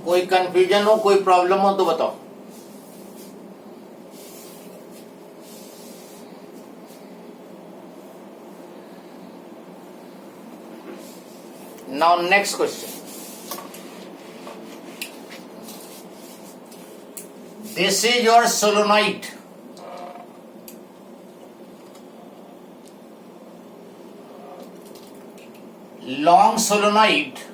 कोई कंफ्यूजन हो, कोई प्रॉब्लम हो तो बताओ। Now next question, this is your सोलोनाइट। Long सोलोनाइट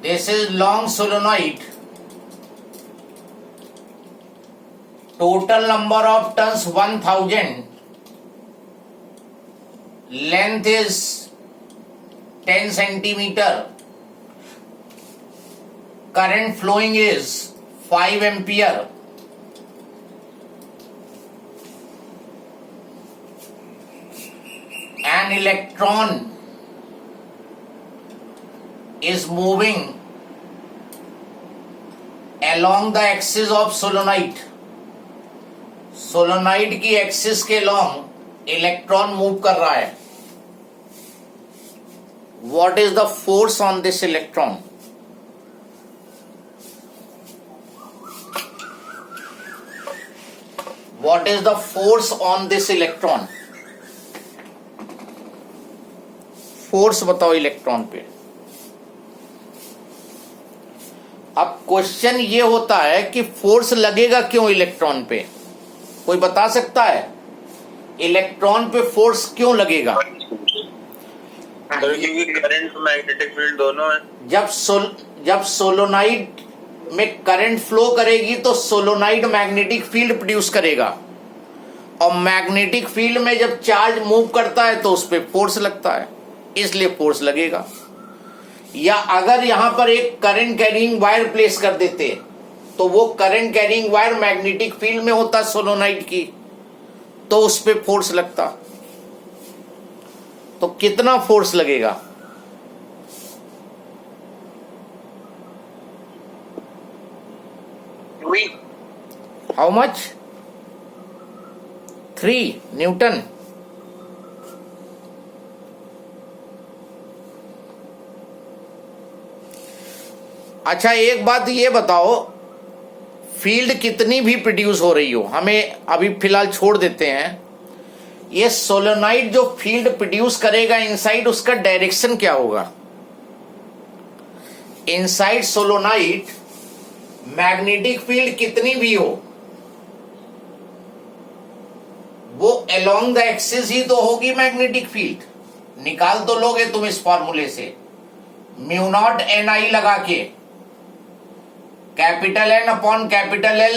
this is long solenoid, total number of turns 1000, length is 10 centimeter, current flowing is 5 ampere, an electron is moving along the axis of solenoid. Solenoid की axis के long electron move कर रहा है। What is the force on this electron? What is the force on this electron? Force बताओ electron पे। अब question ये होता है कि फोर्स लगेगा क्यों इलेक्ट्रॉन पे? कोई बता सकता है इलेक्ट्रॉन पे फोर्स क्यों लगेगा? क्योंकि करंट मैग्नेटिक फील्ड दोनों है। जब सोलोनाइड में करंट फ्लो करेगी तो सोलोनाइड मैग्नेटिक फील्ड प्रोड्यूस करेगा, और मैग्नेटिक फील्ड में जब चार्ज मूव करता है तो उस पर फोर्स लगता है, इसलिए फोर्स लगेगा। या अगर यहां पर एक करंट कैरिंग वायर प्लेस कर देते तो वो current carrying wire magnetic field में होता सोलोनाइड की, तो उस पे फोर्स लगता। तो कितना फोर्स लगेगा? How much? 3 न्यूटन। अच्छा, एक बात ये बताओ, फील्ड कितनी भी प्रोड्यूस हो रही हो, हमें अभी फिलहाल छोड़ देते हैं, ये सोलोनाइड जो फील्ड प्रोड्यूस करेगा इनसाइड, उसका डायरेक्शन क्या होगा? इनसाइड सोलोनाइड मैग्नेटिक फील्ड कितनी भी हो, वो अलोंग द एक्सिस ही तो होगी मैग्नेटिक फील्ड। निकाल तो लोगे तुम इस फॉर्मूले से, म्यू नॉट एन आई लगा के, capital N upon capital L,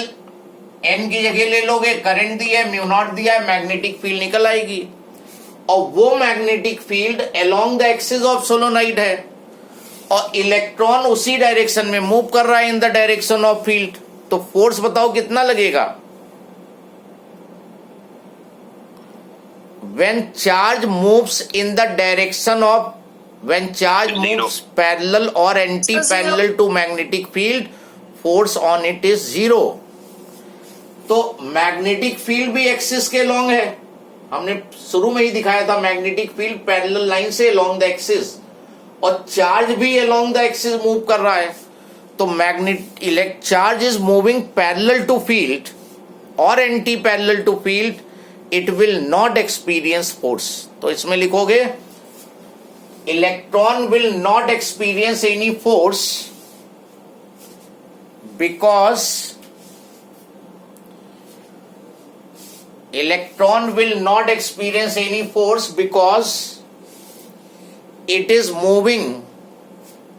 N की जगह ले लोगे, करंट दिया है, म्यू नॉट दिया है, मैग्नेटिक फील्ड निकल आएगी। और वो magnetic field along the axis of solenoid है, और इलेक्ट्रॉन उसी डायरेक्शन में मूव कर रहा है, in the direction of field. तो फोर्स बताओ कितना लगेगा? when charge moves in the direction of, when charge moves parallel or anti-parallel to magnetic field, force on it is 0. तो मैग्नेटिक फील्ड भी एक्सिस के लॉन्ग है, हमने शुरू में ही दिखाया था, मैग्नेटिक फील्ड पैरेलल लाइन से अलोंग द एक्सिस, और चार्ज भी अलोंग द एक्सिस मूव कर रहा है। तो magnet charge is moving parallel to field और anti parallel to field, it will not experience force. तो इसमें लिखोगे electron will not experience any force because electron will not experience any force because it is moving